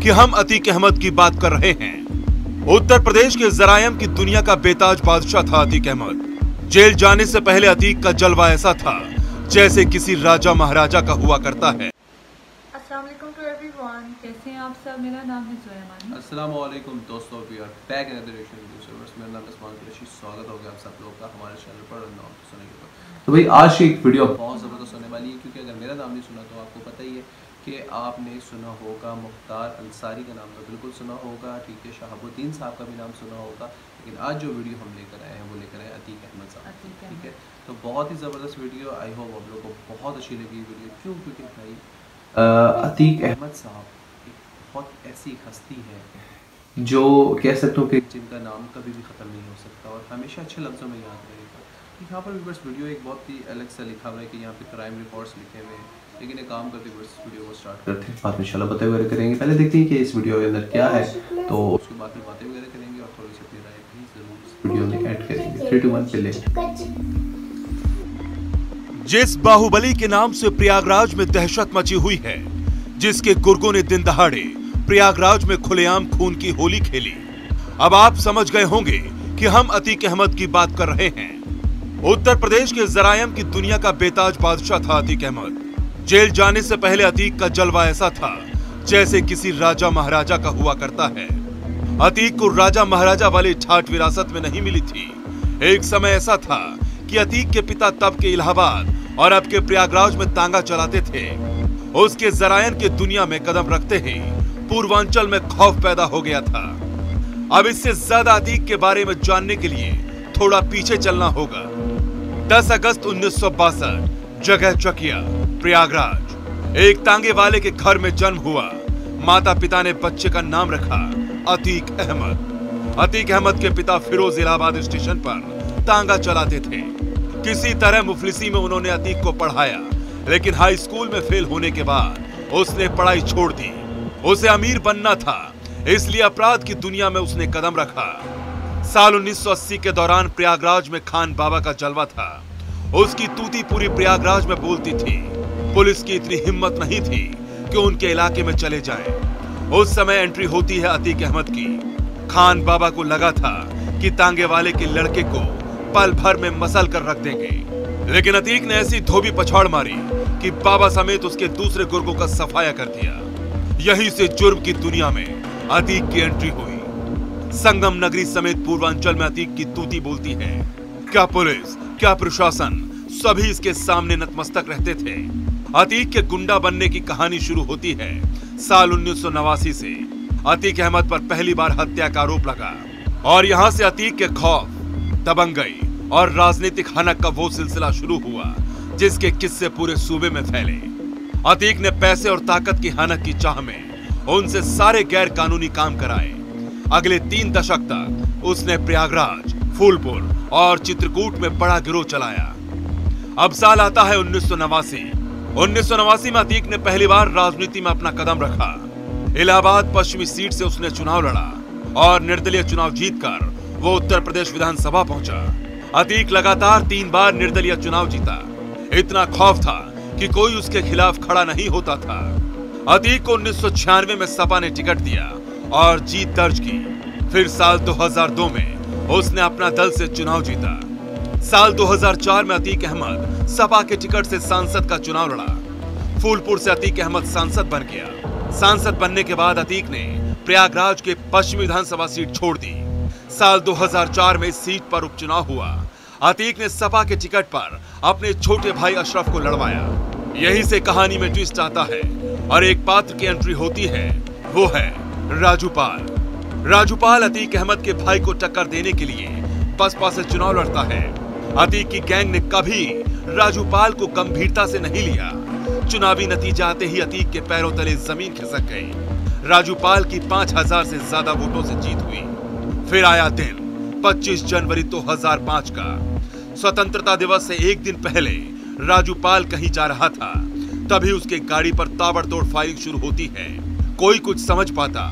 कि हम अतीक अहमद की बात कर रहे हैं। उत्तर प्रदेश के जरायम की दुनिया का बेताज बादशाह था अतीक अहमद। जेल जाने से पहले अतीक का जलवा ऐसा था जैसे किसी राजा महाराजा का हुआ करता है। अस्सलाम वालेकुम टू एवरीवन, कैसे हैं आप सब? मेरा नाम है जोया मानी। अस्सलाम वालेकुम दोस्तों, we are back in other reaction videos. मेरा नाम इस्माइल कुरैशी। स्वागत होगा आप सब लोगों का हमारे चैनल पर और नाम सुनने के बाद। तो भाई आज की एक वीडियो बहुत ज़बरदस्त होने वाली है, क्योंकि अगर मेरा नाम नहीं सुना तो आपको पता ही है कि आपने सुना होगा मुख्तार अंसारी का नाम तो बिल्कुल सुना होगा, ठीक है, शहाबुद्दीन साहब का भी नाम सुना होगा। लेकिन आज जो वीडियो हम लेकर आए हैं वो लेकर आए अतीक अहमद साहब, ठीक है। तो बहुत ही ज़बरदस्त वीडियो, आई होप आप लोगों को बहुत अच्छी लगी वीडियो। क्यों? क्योंकि भाई अतीक अहमद साहब एक बहुत ऐसी हस्ती है जो कह सकता हूँ कि जिनका नाम कभी भी ख़त्म नहीं हो सकता और हमेशा अच्छे लफ्ज़ों में याद रहेगा। यहाँ पर भी बस वीडियो एक बहुत ही अलग सा लिखा हुआ है कि यहाँ पे क्राइम रिकॉर्ड्स लिखे हुए हैं, लेकिन एक काम करते हुए इस वीडियो को स्टार्ट करते हैं, बाद में इंशाल्लाह बातें वगैरह करेंगे। पहले देखते हैं कि इस वीडियो के अंदर क्या है, तो उसके बाद में बातें वगैरह करेंगे और थोड़ी सी अपनी राय भी ज़रूर इस वीडियो में ऐड करेंगे। 3 2 1 प्ले। जिस बाहुबली के नाम से प्रयागराज में दहशत मची हुई है, जिसके गुर्गों ने दिन दहाड़े प्रयागराज में खुलेआम खून की होली खेली, अब आप समझ गए होंगे कि हम अतीक अहमद की बात कर रहे हैं। उत्तर प्रदेश के जरायम की दुनिया का बेताज बादशाह था अतीक अहमद। जेल जाने से पहले अतीक का जलवा ऐसा था जैसे किसी राजा महाराजा का हुआ करता है। अतीक को राजा महाराजा वाली ठाठ विरासत में नहीं मिली थी। एक समय ऐसा था कि अतीक के पिता तब के इलाहाबाद और अब के प्रयागराज में तांगा चलाते थे। उसके जरायम के दुनिया में कदम रखते ही पूर्वांचल में खौफ पैदा हो गया था। अब इससे ज्यादा अतीक के बारे में जानने के लिए थोड़ा पीछे चलना होगा। 10 अगस्त 1962, जगह चकिया, प्रयागराज। एक तांगे वाले के घर में जन्म हुआ। माता पिता ने बच्चे का नाम रखा अतीक अहमद। अतीक अहमद के पिता फिरोज इलाहाबाद स्टेशन पर तांगा चलाते थे। किसी तरह मुफलिसी में उन्होंने अतीक को पढ़ाया, लेकिन हाई स्कूल में फेल होने के बाद उसने पढ़ाई छोड़ दी। उसे अमीर बनना था, इसलिए अपराध की दुनिया में उसने कदम रखा। साल 1980 के दौरान प्रयागराज में खान बाबा का जलवा था। उसकी तूती पूरी प्रयागराज में बोलती थी। पुलिस की इतनी हिम्मत नहीं थी कि उनके इलाके में चले जाएं। उस समय एंट्री होती है अतीक अहमद की। खान बाबा को लगा था कि तांगे वाले के लड़के को पल भर में मसल कर रख देंगे, लेकिन अतीक ने ऐसी धोबी पछाड़ मारी कि बाबा समेत उसके दूसरे गुर्गों का सफाया कर दिया। यहीं से जुर्म की दुनिया में अतीक की एंट्री हुई। संगम नगरी समेत पूर्वांचल में अतीक की तूती बोलती है। क्या पुलिस, क्या प्रशासन, सभी इसके सामने नतमस्तक रहते थे। अतीक के गुंडा बनने की कहानी शुरू होती है साल 1989 से। अतीक अहमद पर पहली बार हत्या का आरोप लगा और यहाँ से अतीक के खौफ, दबंगई और राजनीतिक हनक का वो सिलसिला शुरू हुआ जिसके किस्से पूरे सूबे में फैले। अतीक ने पैसे और ताकत की हनक की चाह में उनसे सारे गैर कानूनी काम कराए। अगले 3 दशक तक उसने प्रयागराज, फूलपुर और चित्रकूट में बड़ा गिरोह चलाया। अब साल आता है 1989। 1989 में अतीक ने पहली बार राजनीति में अपना कदम रखा। इलाहाबाद पश्चिमी सीट से उसने चुनाव लड़ा और निर्दलीय चुनाव जीतकर वो उत्तर प्रदेश विधानसभा पहुंचा। अतीक लगातार 3 बार निर्दलीय चुनाव जीता। इतना खौफ था कि कोई उसके खिलाफ खड़ा नहीं होता था। अतीक को 1996 में सपा ने टिकट दिया और जीत दर्ज की। फिर साल 2002 में उसने अपना दल से चुनाव जीता। साल 2004 में अतीक अहमद सपा के टिकट से सांसद का चुनाव लड़ा। फूलपुर से अतीक अहमद सांसद बन गया। सांसद बनने के बाद अतीक ने प्रयागराज के पश्चिमी विधानसभा सीट छोड़ दी। साल 2004 में इस सीट पर उपचुनाव हुआ। अतीक ने सपा के टिकट पर अपने छोटे भाई अशरफ को लड़वाया। यहीं से कहानी में ट्विस्ट आता है और एक पात्र की एंट्री होती है, वो है राजूपाल। राजूपाल अतीक अहमद के भाई को टक्कर देने के लिए बसपा से चुनाव लड़ता है। अतीक की गैंग ने कभी राजूपाल को गंभीरता से नहीं लिया। चुनावी नतीजा आते ही अतीक के पैरों तले जमीन खिसक गई। राजूपाल की 5000 से ज्यादा वोटों से जीत हुई। फिर आया दिन 25 जनवरी 2005 का। स्वतंत्रता दिवस से एक दिन पहले राजूपाल कहीं जा रहा था, तभी उसके गाड़ी पर ताबड़तोड़ फायरिंग शुरू होती है। कोई कुछ समझ पाता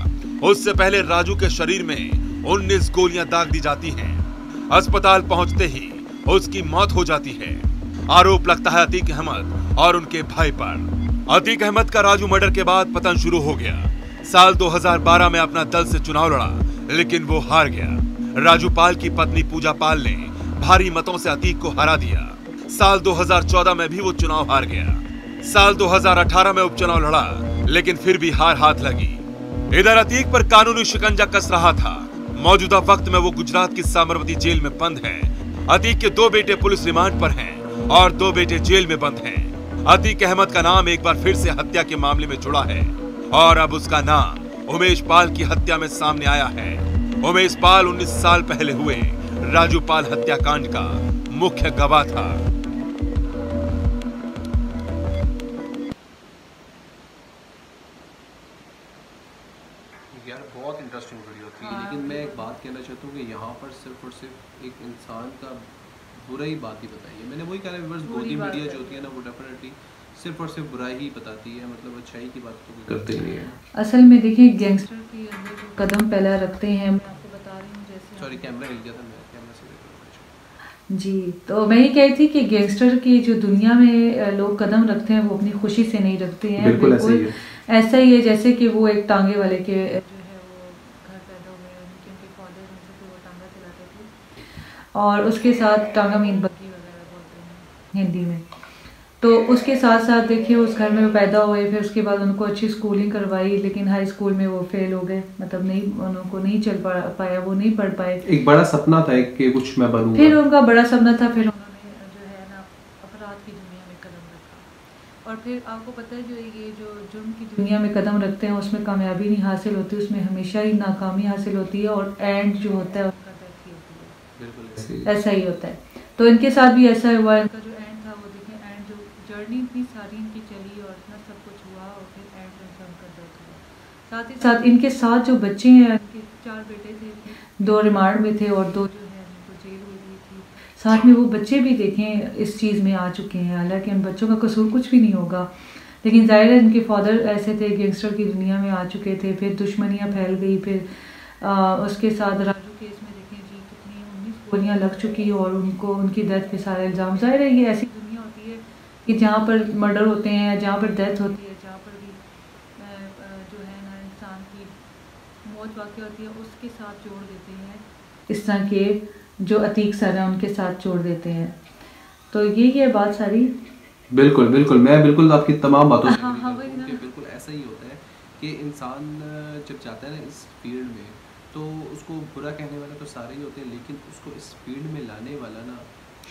उससे पहले राजू के शरीर में 19 गोलियां दाग दी जाती हैं। अस्पताल पहुंचते ही उसकी मौत हो जाती है। आरोप लगता है अतीक अहमद और उनके भाई पर। अतीक अहमद का राजू मर्डर के बाद पतन शुरू हो गया। साल 2012 में अपना दल से चुनाव लड़ा, लेकिन वो हार गया। राजू पाल की पत्नी पूजा पाल ने भारी मतों से अतीक को हरा दिया। साल 2014 में भी वो चुनाव हार गया। साल 2018 में उपचुनाव लड़ा, लेकिन फिर भी हार हाथ लगी। इधर अतीक पर कानूनी शिकंजा कस रहा था। मौजूदा वक्त में वो गुजरात की साबरमती जेल में बंद है। अतीक के 2 बेटे पुलिस रिमांड पर हैं और 2 बेटे जेल में बंद हैं। अतीक अहमद का नाम एक बार फिर से हत्या के मामले में जुड़ा है और अब उसका नाम उमेश पाल की हत्या में सामने आया है। उमेश पाल 19 साल पहले हुए राजू पाल हत्याकांड का मुख्य गवाह था। यार बहुत इंटरेस्टिंग वीडियो थी, लेकिन मैं एक बात कहना चाहता हूँ कि यहाँ पर सिर्फ और सिर्फ एक इंसान का बुरा ही बात ही बताई है। मैंने वही कहा है, गोदी मीडिया जो होती है ना, वो डेफिनेटली सिर्फ और सिर्फ बुराई ही बताती है, मतलब अच्छाई की बात तो करते नहीं है। असल में देखिए, गैंगस्टर के अंदर जो कदम पहला रखते हैं, मैं आपको बता रही हूँ, जैसे सॉरी कैमरा हिल गया था, मैं कैमरा से जी, तो मैं ये कही थी कि गैंगस्टर की जो दुनिया में लोग कदम रखते हैं वो अपनी खुशी से नहीं रखते हैं। बिल्कुल ऐसा ही है जैसे कि वो एक टांगे वाले के जो है वो घर पैदा हुए, उनके फादर उनसे तो वो टांगा चलाते थे और उसके साथ टांगा मीन बग्गी वगैरह बोलते हैं हिंदी में। तो उसके साथ साथ देखिए उस घर में वो पैदा हुए, फिर उसके बाद उनको अच्छी स्कूलिंग करवाई, लेकिन हाई स्कूल में वो फेल हो गए, मतलब नहीं, उनको नहीं चल पाया, वो नहीं पढ़ पाए। एक बड़ा सपना था कि कुछ मैं बनूंगा, फिर उनका बड़ा सपना था, फिर उन्होंने जो है ना अपराध की दुनिया में कदम रखा। और फिर आपको पता है, जो ये जो जुर्म की दुनिया में कदम रखते हैं उसमें कामयाबी नहीं हासिल होती, उसमें हमेशा ही नाकामी हासिल होती है और एंड जो होता है उनका डेथ ही होती है। बिल्कुल ऐसा ही होता है। तो इनके साथ भी ऐसा हुआ। इनका जो एंड था वो देखें, एंड जो जर्नी इतनी सारी इनकी चली और इतना सब कुछ हुआ और फिर एंड में उनका डेथ हुआ। साथ ही साथ इनके साथ जो बच्चे हैं, इनके 4 बेटे थे, 2 रिमांड में थे और 2 जो है उनको जेल हुई थी। साथ में वो बच्चे भी देखें इस चीज़ में आ चुके हैं, हालांकि उन बच्चों का कसूर कुछ भी नहीं होगा, लेकिन ज़ाहिर है इनके फादर ऐसे थे, गैंगस्टर की दुनिया में आ चुके थे, फिर दुश्मनियाँ फैल गई। फिर उसके साथ राजू केस में देखें जी, कितनी 19 गोलियाँ लग चुकी और उनको उनकी डेथ पे सारे इल्ज़ाम। ज़ाहिर है ये ऐसी दुनिया होती है कि जहाँ पर मर्डर होते हैं, जहाँ पर डेथ होती है, जहाँ पर भी जो है ना इंसान की मौत वाक़ई होती है, उसके साथ जोड़ देते हैं इस तरह के जो अतीक सर हैं उनके साथ जोड़ देते हैं। तो यही है बात सारी। बिल्कुल बिल्कुल, मैं बिल्कुल आपकी तमाम बातों से बिल्कुल ऐसा ही होता है कि इंसान जब जाता है ना इस फील्ड में, तो उसको बुरा कहने वाला तो सारे ही होते हैं, लेकिन उसको इस फील्ड में लाने वाला ना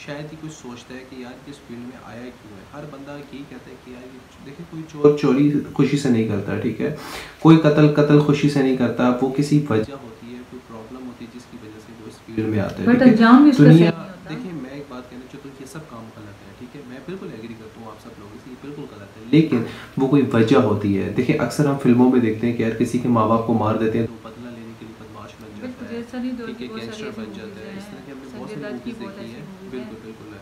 शायद ही कुछ सोचता है कि यार इस फील्ड में आया क्यों है। हर बंदा यही कहता है कि यार देखिए, कोई चोर चोरी खुशी से नहीं करता, ठीक है, कोई कत्ल खुशी से नहीं करता, वो किसी वजह होती है, कोई प्रॉब्लम होती है जिसकी वजह से वो इस फील्ड में आता है। दुनिया देखिए, मैं एक बात कहना चाहता हूँ, ये सब काम गलत है, ठीक है, मैं बिल्कुल एग्री करता हूँ आप सब लोगों से, ये बिल्कुल गलत है, लेकिन वो कोई वजह होती है। देखिए अक्सर हम फिल्मों में देखते हैं कि यार किसी के माँ बाप को मार देते हैं तो बदला लेने के लिए बदमाश बन जाता है, ठीक है, गैंगस्टर बन जाता है। इस तरह की हमने बहुत सारी मूवीज देखी है। बिल्कुल बिल्कुल है।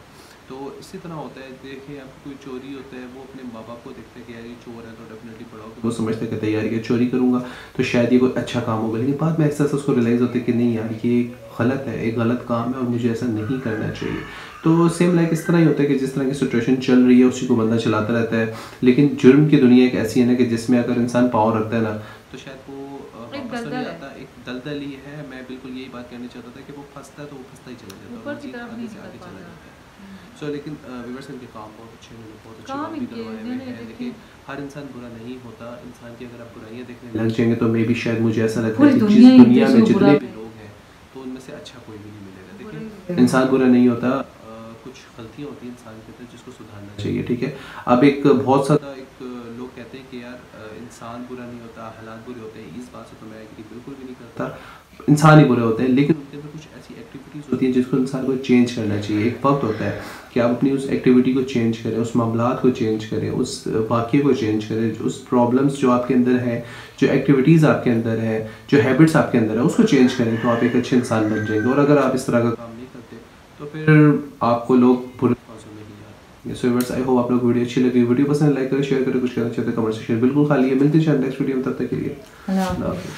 तो इसी तरह होता है, देखिए आपको कोई चोरी होता है, वो अपने माँ बाप को देखते हैं कि यार ये चोर है तो डेफिनेटली पढ़ाओगे, वो समझते हैं कि यार ये चोरी करूँगा तो शायद ये कोई अच्छा काम होगा, लेकिन बाद में एहसास उसको रियलाइज़ होता है कि नहीं यार ये गलत है, एक गलत काम है और मुझे ऐसा नहीं करना चाहिए। तो सेम लाइक इस तरह ही होता है कि जिस तरह की सिचुएशन चल रही है उसी को बंदा चलाता रहता है, लेकिन जुर्म की दुनिया एक ऐसी है ना कि जिसमें अगर इंसान पाँव रखता है ना तो शायद वो वापस नहीं आता, एक दलदल ही है। मैं बिल्कुल यही बात कहना चाहता था कि वो फंसता है तो वो फंसता ही चला जाता है, आगे से आगे चला जाता है। सो लेकिन व्यूअर्स इनके काम बहुत अच्छे हैं, बहुत अच्छे काम भी करवाए हुए हैं। देखिए हर इंसान बुरा नहीं होता, इंसान की अगर आप बुराइयाँ देखने लग जाएंगे तो मे बी शायद मुझे ऐसा लगता है कि जिस दुनिया में जितने भी लोग हैं तो उनमें से अच्छा कोई भी नहीं मिलेगा। देखिए इंसान बुरा नहीं होता, कुछ गलतियाँ होती हैं इंसान के अंदर जिसको सुधारना चाहिए, ठीक है। अब एक बहुत ज़्यादा एक लोग कहते हैं कि यार इंसान बुरा नहीं होता, हालात बुरे होते हैं, इस बात से तो मैं एग्री बिल्कुल भी नहीं करता, इंसान ही बुरे होते हैं, लेकिन उनके अंदर कुछ ऐसी एक्टिविटीज़ होती हैं जिसको इंसान को चेंज करना चाहिए। एक वक्त होता है कि आप अपनी उस एक्टिविटी को चेंज करें, उस मामलात को चेंज करें, उस वाक़ये को चेंज करें, उस प्रॉब्लम्स जो आपके अंदर है, जो एक्टिविटीज़ आपके अंदर है, जो हैबिट्स आपके अंदर है, उसको चेंज करें तो आप एक अच्छे इंसान बन जाएंगे। और अगर आप इस तरह का काम नहीं करते तो फिर आपको लोग बुरे सो व्यूअर्स, आई होप आप लोग वीडियो अच्छी लगी। वीडियो पसंद लाइक करें, शेयर करें, कुछ कहना चाहते हैं कमेंट सेक्शन बिल्कुल खाली है। मिलते हैं नेक्स्ट वीडियो में, तब तक के लिए अल्लाह हाफ़िज़।